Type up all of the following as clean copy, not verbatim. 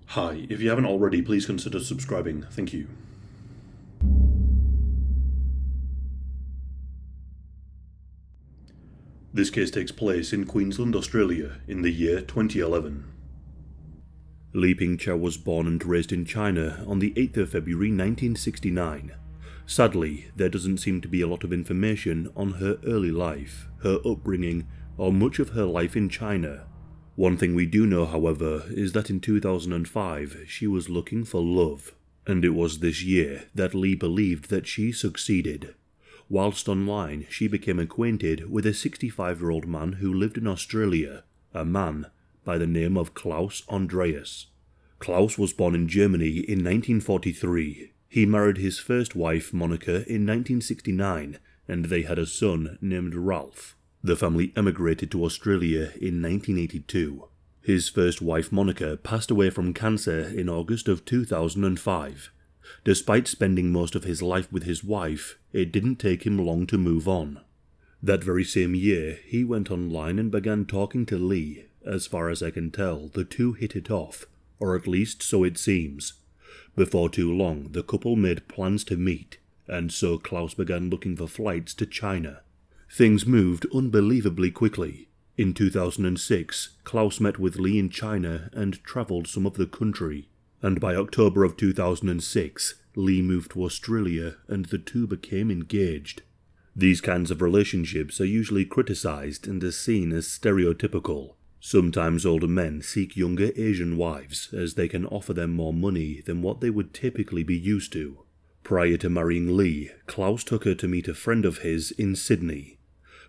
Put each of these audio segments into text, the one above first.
Hi, if you haven't already, please consider subscribing. Thank you. This case takes place in Queensland, Australia, in the year 2011. Li Ping Cao was born and raised in China on the 8th of February 1969. Sadly, there doesn't seem to be a lot of information on her early life, her upbringing, or much of her life in China. One thing we do know, however, is that in 2005 she was looking for love, and it was this year that Li believed that she succeeded. Whilst online, she became acquainted with a 65-year-old man who lived in Australia, a man by the name of Klaus Andreas. Klaus was born in Germany in 1943. He married his first wife, Monica, in 1969, and they had a son named Ralph. The family emigrated to Australia in 1982. His first wife, Monica, passed away from cancer in August of 2005. Despite spending most of his life with his wife, it didn't take him long to move on. That very same year, he went online and began talking to Li. As far as I can tell, the two hit it off, or at least so it seems. Before too long, the couple made plans to meet, and so Klaus began looking for flights to China. Things moved unbelievably quickly. In 2006, Klaus met with Li in China and travelled some of the country, and by October of 2006, Li moved to Australia and the two became engaged. These kinds of relationships are usually criticised and are seen as stereotypical. Sometimes older men seek younger Asian wives as they can offer them more money than what they would typically be used to. Prior to marrying Li, Klaus took her to meet a friend of his in Sydney.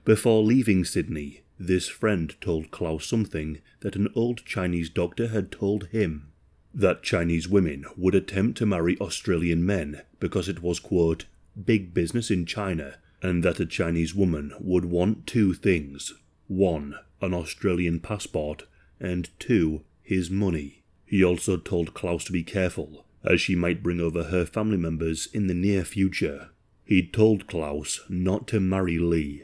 Before leaving Sydney, this friend told Klaus something that an old Chinese doctor had told him: that Chinese women would attempt to marry Australian men because it was, quote, big business in China, and that a Chinese woman would want two things: 1, an Australian passport, and 2, his money. He also told Klaus to be careful, as she might bring over her family members in the near future. He'd told Klaus not to marry Li.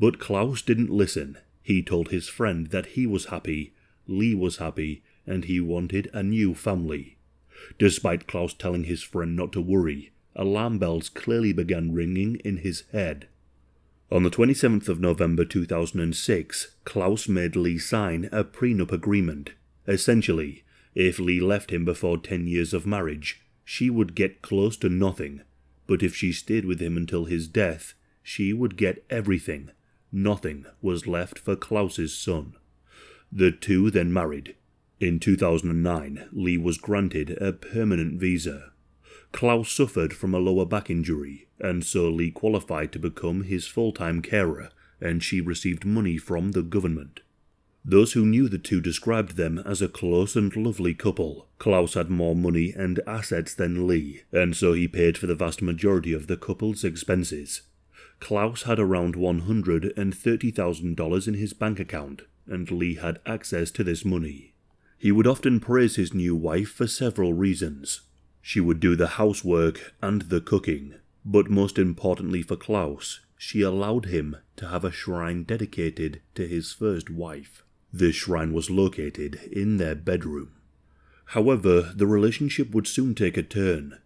But Klaus didn't listen. He told his friend that he was happy, Li was happy, and he wanted a new family. Despite Klaus telling his friend not to worry, alarm bells clearly began ringing in his head. On the 27th of November 2006, Klaus made Li sign a prenup agreement. Essentially, if Li left him before 10 years of marriage, she would get close to nothing, but if she stayed with him until his death, she would get everything. Nothing was left for Klaus's son. The two then married. In 2009, Li was granted a permanent visa. Klaus suffered from a lower back injury, and so Li qualified to become his full-time carer, and she received money from the government. Those who knew the two described them as a close and lovely couple. Klaus had more money and assets than Li, and so he paid for the vast majority of the couple's expenses. Klaus had around $130,000 in his bank account, and Li had access to this money. He would often praise his new wife for several reasons. She would do the housework and the cooking, but most importantly for Klaus, she allowed him to have a shrine dedicated to his first wife. This shrine was located in their bedroom. However, the relationship would soon take a turn.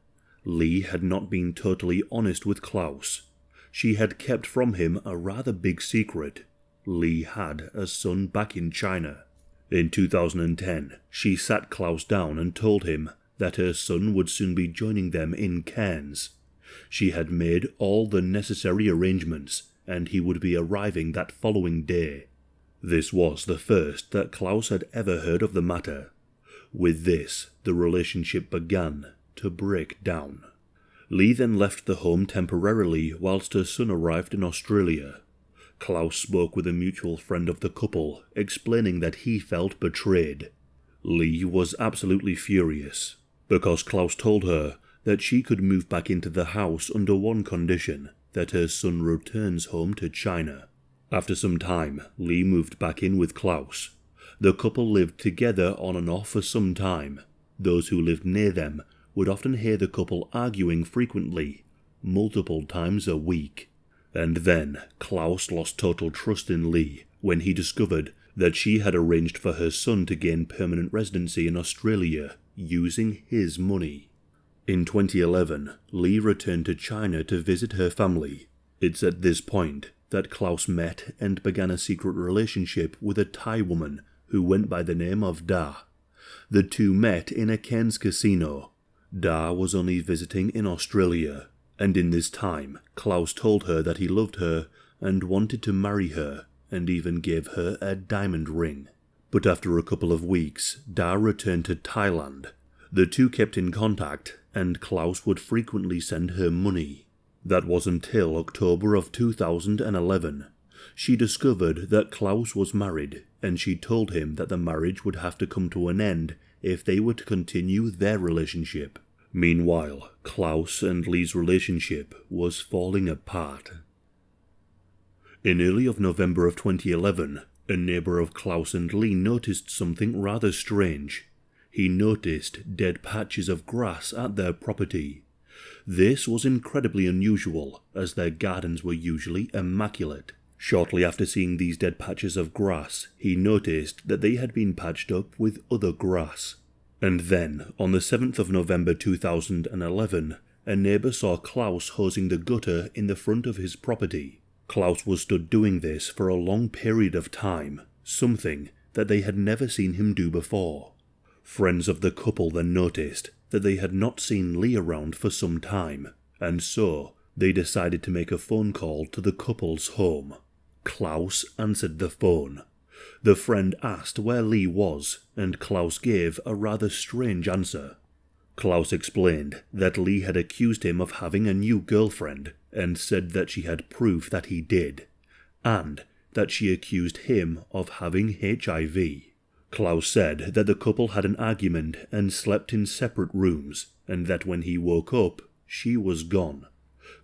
Li had not been totally honest with Klaus. She had kept from him a rather big secret. Li had a son back in China. In 2010, she sat Klaus down and told him that her son would soon be joining them in Cairns. She had made all the necessary arrangements, and he would be arriving that following day. This was the first that Klaus had ever heard of the matter. With this, the relationship began to break down. Li then left the home temporarily whilst her son arrived in Australia. Klaus spoke with a mutual friend of the couple, explaining that he felt betrayed. Li was absolutely furious, because Klaus told her that she could move back into the house under one condition: that her son returns home to China. After some time, Li moved back in with Klaus. The couple lived together on and off for some time. Those who lived near them would often hear the couple arguing frequently, multiple times a week. And then Klaus lost total trust in Li when he discovered that she had arranged for her son to gain permanent residency in Australia, using his money. In 2011, Li returned to China to visit her family. It's at this point that Klaus met and began a secret relationship with a Thai woman who went by the name of Da. The two met in a Cairns casino. Da was only visiting in Australia, and in this time, Klaus told her that he loved her and wanted to marry her, and even gave her a diamond ring. But after a couple of weeks, Da returned to Thailand. The two kept in contact, and Klaus would frequently send her money. That was until October of 2011. She discovered that Klaus was married, and she told him that the marriage would have to come to an end if they were to continue their relationship. Meanwhile, Klaus and Li's relationship was falling apart. In early of November of 2011, a neighbour of Klaus and Li noticed something rather strange. He noticed dead patches of grass at their property. This was incredibly unusual, as their gardens were usually immaculate. Shortly after seeing these dead patches of grass, he noticed that they had been patched up with other grass. And then, on the 7th of November 2011, a neighbour saw Klaus hosing the gutter in the front of his property. Klaus was stood doing this for a long period of time, something that they had never seen him do before. Friends of the couple then noticed that they had not seen Li around for some time, and so they decided to make a phone call to the couple's home. Klaus answered the phone. The friend asked where Li was, and Klaus gave a rather strange answer. Klaus explained that Li had accused him of having a new girlfriend, and said that she had proof that he did, and that she accused him of having HIV. Klaus said that the couple had an argument and slept in separate rooms, and that when he woke up, she was gone.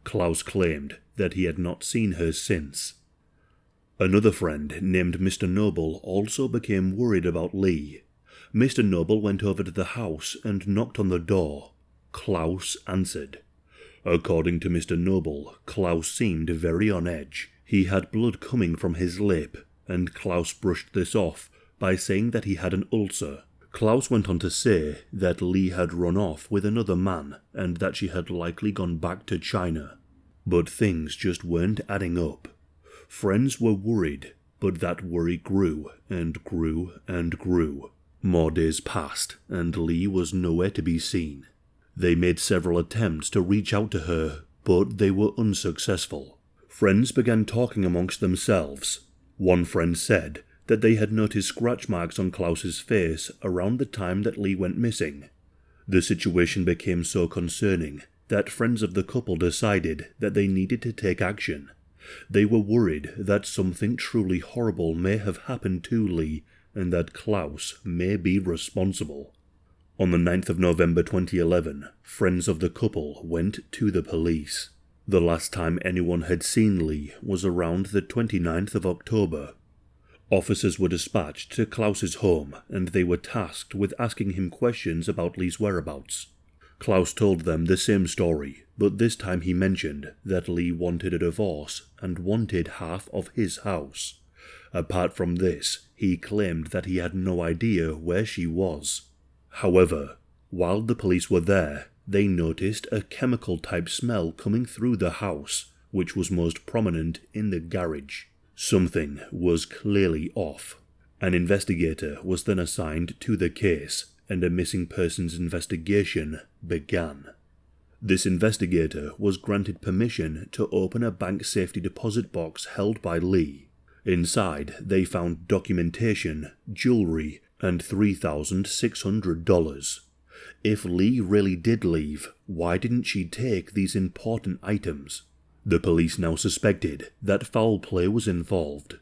Klaus claimed that he had not seen her since. Another friend named Mr. Noble also became worried about Li. Mr. Noble went over to the house and knocked on the door. Klaus answered. According to Mr. Noble, Klaus seemed very on edge. He had blood coming from his lip, and Klaus brushed this off by saying that he had an ulcer. Klaus went on to say that Li had run off with another man and that she had likely gone back to China. But things just weren't adding up. Friends were worried, but that worry grew and grew and grew. More days passed, and Li was nowhere to be seen. They made several attempts to reach out to her, but they were unsuccessful. Friends began talking amongst themselves. One friend said that they had noticed scratch marks on Klaus's face around the time that Li went missing. The situation became so concerning that friends of the couple decided that they needed to take action. They were worried that something truly horrible may have happened to Li and that Klaus may be responsible. On the 9th of November 2011, friends of the couple went to the police. The last time anyone had seen Li was around the 29th of October. Officers were dispatched to Klaus's home, and they were tasked with asking him questions about Li's whereabouts. Klaus told them the same story, but this time he mentioned that Li wanted a divorce and wanted half of his house. Apart from this, he claimed that he had no idea where she was. However, while the police were there, they noticed a chemical-type smell coming through the house, which was most prominent in the garage. Something was clearly off. An investigator was then assigned to the case, and a missing persons investigation began. This investigator was granted permission to open a bank safety deposit box held by Li. Inside, they found documentation, jewelry, and $3,600. If Li really did leave, why didn't she take these important items? The police now suspected that foul play was involved.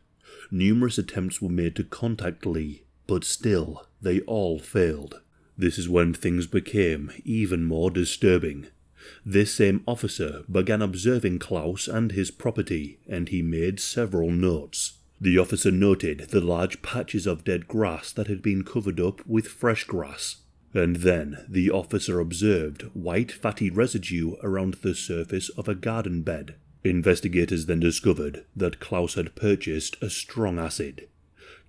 Numerous attempts were made to contact Li, but still, they all failed. This is when things became even more disturbing. This same officer began observing Klaus and his property, and he made several notes. The officer noted the large patches of dead grass that had been covered up with fresh grass, and then the officer observed white fatty residue around the surface of a garden bed. Investigators then discovered that Klaus had purchased a strong acid.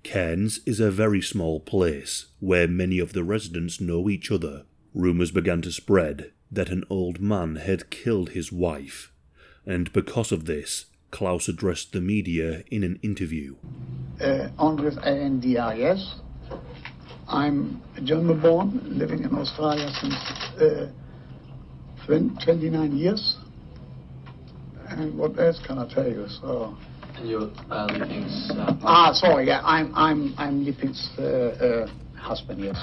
Cairns is a very small place where many of the residents know each other. Rumours began to spread that an old man had killed his wife, and because of this, Klaus addressed the media in an interview. Andres Andres. I'm German-born, living in Australia since 29 years. And what else can I tell you? So. And you're Li Ping's... sorry, yeah, I'm Li Ping's husband, yes.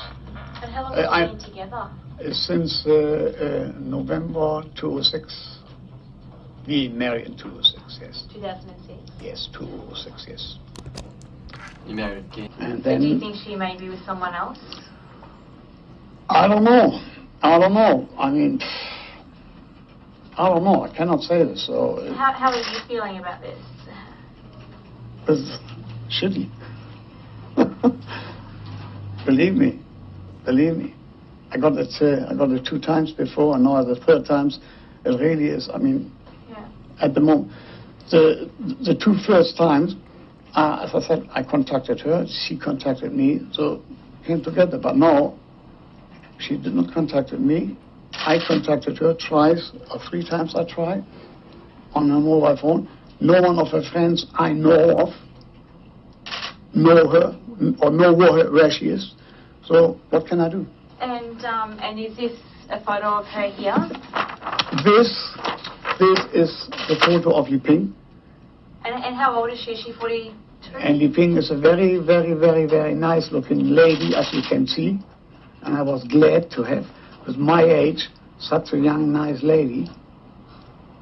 And how long have you been together? Since November 2006. We married in 2006, yes. 2006? Yes, 2006, yes. You married again? And then, do you think she may be with someone else? I don't know. I mean, I don't know. I cannot say this. So How are you feeling about this? It's shitty. Believe me. I got it 2 times before, and now the 3rd times. It really is. I mean, at the moment, the 2 first times, as I said, I contacted her. She contacted me, so came together. But now, she did not contact me. I contacted her twice or 3 times. I tried on her mobile phone. No one of her friends I know of know her or know where she is. So what can I do? And is this a photo of her here? This is the photo of Li Ping. And how old is she? Is she 42? And Li Ping is a very, very, very, very nice looking lady, as you can see. And I was glad to have, with my age, such a young, nice lady.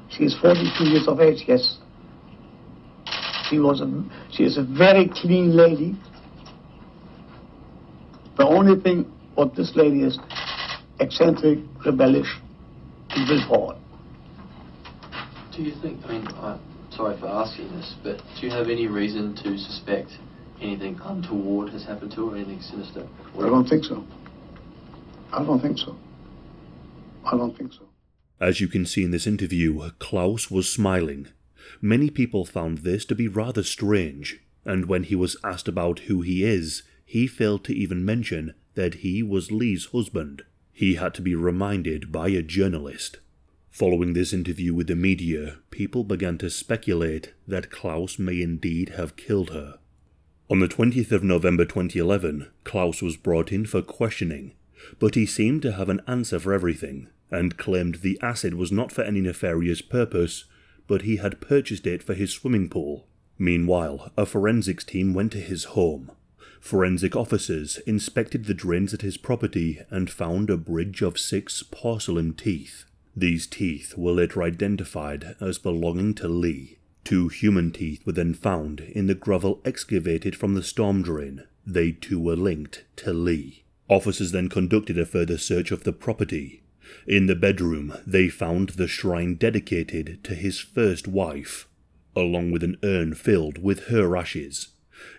She is 42 years of age, yes. She is a very clean lady. The only thing what this lady is, eccentric, rebellious, and willpower. Do you think, I mean, sorry for asking this, but do you have any reason to suspect anything untoward has happened to her, or anything sinister? I don't think so. As you can see in this interview, Klaus was smiling. Many people found this to be rather strange, and when he was asked about who he is, he failed to even mention that he was Li's husband. He had to be reminded by a journalist. Following this interview with the media, people began to speculate that Klaus may indeed have killed her. On the 20th of November 2011, Klaus was brought in for questioning, but he seemed to have an answer for everything, and claimed the acid was not for any nefarious purpose, but he had purchased it for his swimming pool. Meanwhile, a forensics team went to his home. Forensic officers inspected the drains at his property and found a bridge of 6 porcelain teeth. These teeth were later identified as belonging to Li. 2 human teeth were then found in the gravel excavated from the storm drain. They too were linked to Li. Officers then conducted a further search of the property. In the bedroom, they found the shrine dedicated to his first wife, along with an urn filled with her ashes.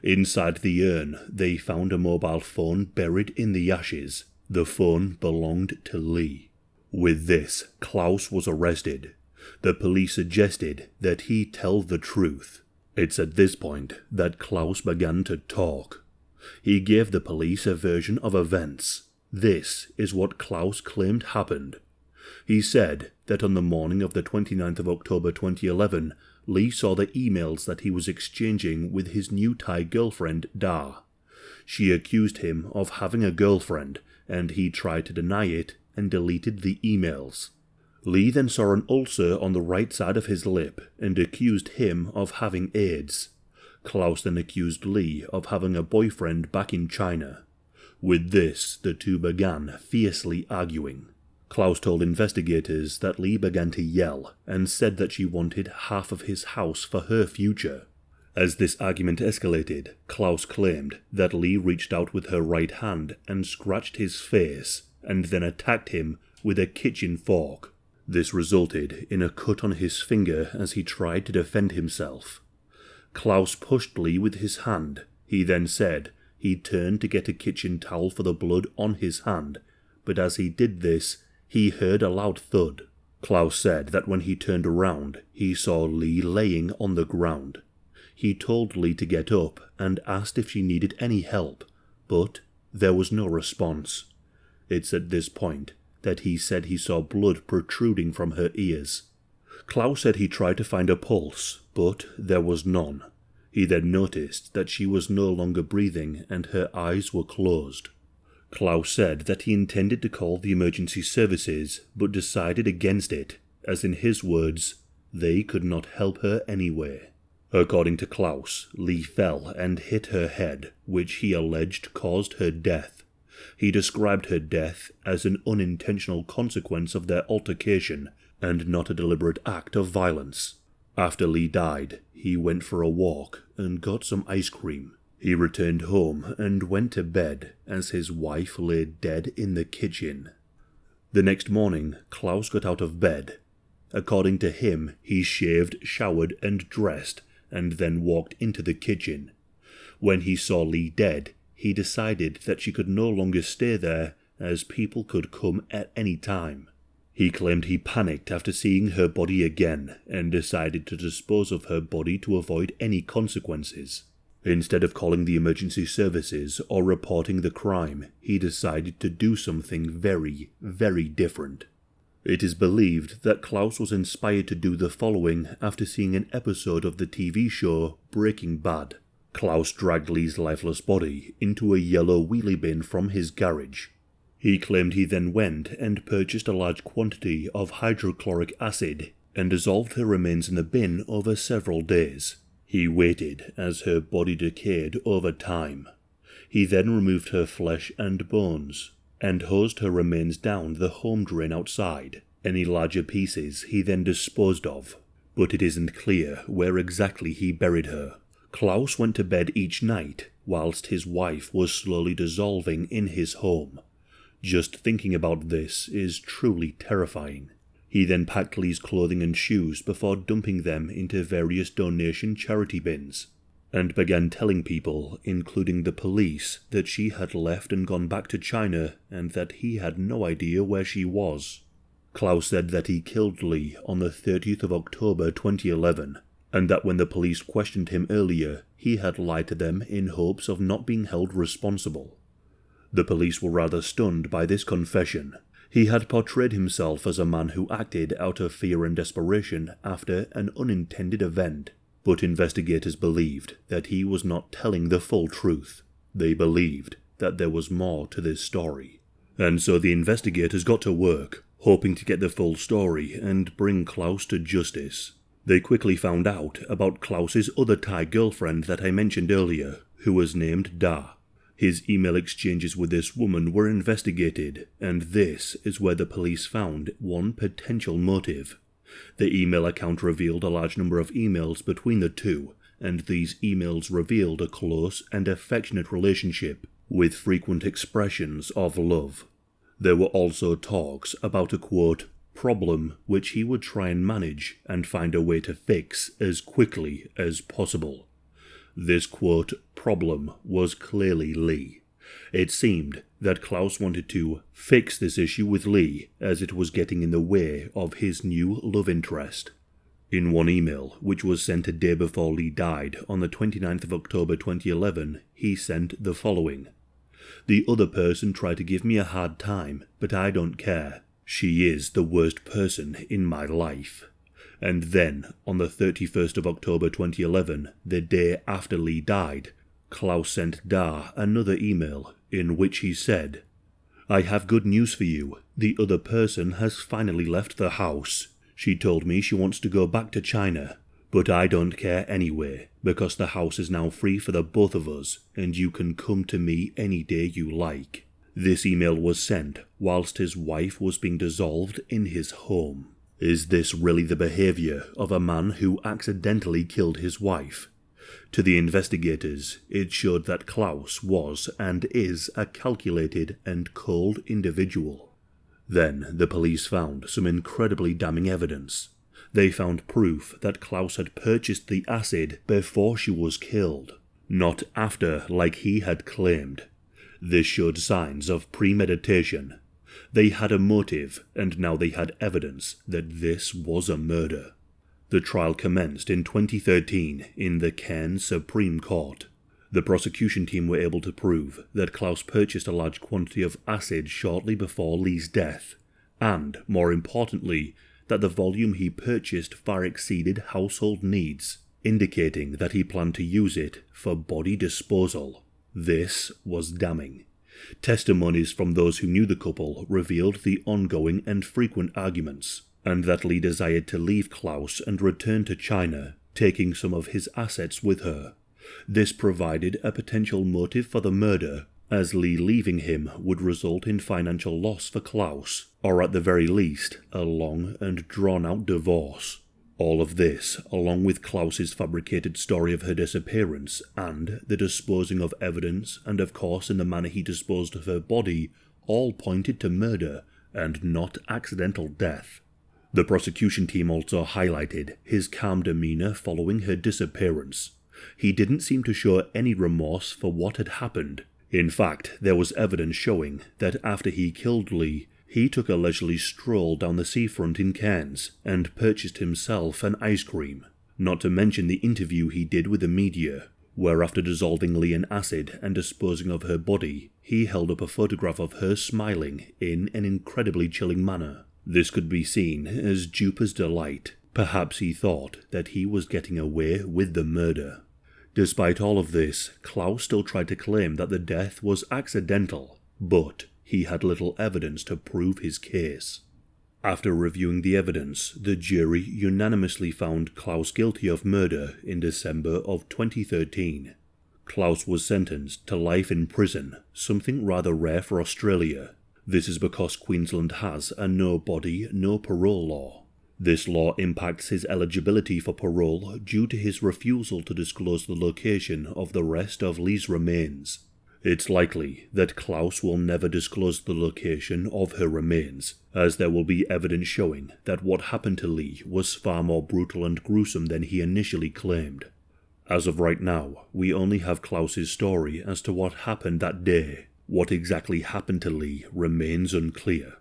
Inside the urn, they found a mobile phone buried in the ashes. The phone belonged to Li. With this, Klaus was arrested. The police suggested that he tell the truth. It's at this point that Klaus began to talk. He gave the police a version of events. This is what Klaus claimed happened. He said that on the morning of the 29th of October 2011, Li saw the emails that he was exchanging with his new Thai girlfriend, Da. She accused him of having a girlfriend, and he tried to deny it and deleted the emails. Li then saw an ulcer on the right side of his lip and accused him of having AIDS. Klaus then accused Li of having a boyfriend back in China. With this, the two began fiercely arguing. Klaus told investigators that Li began to yell and said that she wanted half of his house for her future. As this argument escalated, Klaus claimed that Li reached out with her right hand and scratched his face, and then attacked him with a kitchen fork. This resulted in a cut on his finger as he tried to defend himself. Klaus pushed Li with his hand. He then said he turned to get a kitchen towel for the blood on his hand, but as he did this, he heard a loud thud. Klaus said that when he turned around, he saw Li laying on the ground. he told Li to get up and asked if she needed any help, but there was no response. It's at this point that he said he saw blood protruding from her ears. Klaus said he tried to find a pulse, but there was none. He then noticed that she was no longer breathing and her eyes were closed. Klaus said that he intended to call the emergency services, but decided against it, as in his words, they could not help her anyway. According to Klaus, Li fell and hit her head, which he alleged caused her death. He described her death as an unintentional consequence of their altercation and not a deliberate act of violence. After Li died, he went for a walk and got some ice cream. He returned home and went to bed as his wife lay dead in the kitchen. The next morning, Klaus got out of bed. According to him, he shaved, showered, and dressed, and then walked into the kitchen. When he saw Li dead, he decided that she could no longer stay there, as people could come at any time. He claimed he panicked after seeing her body again, and decided to dispose of her body to avoid any consequences. Instead of calling the emergency services or reporting the crime, he decided to do something very, very different. It is believed that Klaus was inspired to do the following after seeing an episode of the TV show Breaking Bad. Klaus dragged Li's lifeless body into a yellow wheelie bin from his garage. He claimed he then went and purchased a large quantity of hydrochloric acid and dissolved her remains in the bin over several days. He waited as her body decayed over time. He then removed her flesh and bones, and hosed her remains down the home drain outside. Any larger pieces he then disposed of, but it isn't clear where exactly he buried her. Klaus went to bed each night whilst his wife was slowly dissolving in his home. Just thinking about this is truly terrifying. He then packed Li's clothing and shoes before dumping them into various donation charity bins, and began telling people, including the police, that she had left and gone back to China and that he had no idea where she was. Klaus said that he killed Li on the 30th of October 2011, and that when the police questioned him earlier, he had lied to them in hopes of not being held responsible. The police were rather stunned by this confession. He had portrayed himself as a man who acted out of fear and desperation after an unintended event, but investigators believed that he was not telling the full truth. They believed that there was more to this story. And so the investigators got to work, hoping to get the full story and bring Klaus to justice. They quickly found out about Klaus's other Thai girlfriend that I mentioned earlier, who was named Da. His email exchanges with this woman were investigated, and this is where the police found one potential motive. The email account revealed a large number of emails between the two, and these emails revealed a close and affectionate relationship, with frequent expressions of love. There were also talks about a, quote, problem which he would try and manage and find a way to fix as quickly as possible. This, quote, problem was clearly Li. It seemed that Klaus wanted to fix this issue with Li as it was getting in the way of his new love interest. In one email, which was sent a day before Li died on the 29th of October 2011, he sent the following. The other person tried to give me a hard time, but I don't care. She is the worst person in my life. And then, on the 31st of October 2011, the day after Li died, Klaus sent Da another email in which he said, I have good news for you. The other person has finally left the house. She told me she wants to go back to China, but I don't care anyway, because the house is now free for the both of us, and you can come to me any day you like. This email was sent whilst his wife was being dissolved in his home. Is this really the behaviour of a man who accidentally killed his wife? To the investigators, it showed that Klaus was and is a calculated and cold individual. Then the police found some incredibly damning evidence. They found proof that Klaus had purchased the acid before she was killed, not after like he had claimed. This showed signs of premeditation. They had a motive, and now they had evidence that this was a murder. The trial commenced in 2013 in the Cairns Supreme Court. The prosecution team were able to prove that Klaus purchased a large quantity of acid shortly before Li's death, and, more importantly, that the volume he purchased far exceeded household needs, indicating that he planned to use it for body disposal. This was damning. Testimonies from those who knew the couple revealed the ongoing and frequent arguments, and that Li desired to leave Klaus and return to China, taking some of his assets with her. This provided a potential motive for the murder, as Li leaving him would result in financial loss for Klaus, or at the very least, a long and drawn-out divorce. All of this, along with Klaus's fabricated story of her disappearance and the disposing of evidence and of course in the manner he disposed of her body, all pointed to murder and not accidental death. The prosecution team also highlighted his calm demeanour following her disappearance. He didn't seem to show any remorse for what had happened. In fact, there was evidence showing that after he killed Li, he took a leisurely stroll down the seafront in Cairns and purchased himself an ice cream, not to mention the interview he did with the media, where after dissolving Li in acid and disposing of her body, he held up a photograph of her smiling in an incredibly chilling manner. This could be seen as dupe as delight. Perhaps he thought that he was getting away with the murder. Despite all of this, Klaus still tried to claim that the death was accidental, but he had little evidence to prove his case. After reviewing the evidence, the jury unanimously found Klaus guilty of murder in December of 2013. Klaus was sentenced to life in prison, something rather rare for Australia. This is because Queensland has a no body, no parole law. This law impacts his eligibility for parole due to his refusal to disclose the location of the rest of Li's remains. It's likely that Klaus will never disclose the location of her remains, as there will be evidence showing that what happened to Li was far more brutal and gruesome than he initially claimed. As of right now, we only have Klaus's story as to what happened that day. What exactly happened to Li remains unclear.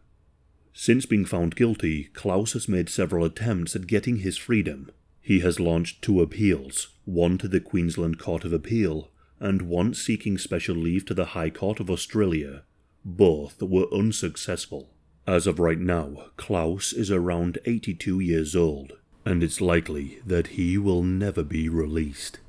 Since being found guilty, Klaus has made several attempts at getting his freedom. He has launched 2 appeals, one to the Queensland Court of Appeal, and one seeking special leave to the High Court of Australia. Both were unsuccessful. As of right now, Klaus is around 82 years old, and it's likely that he will never be released.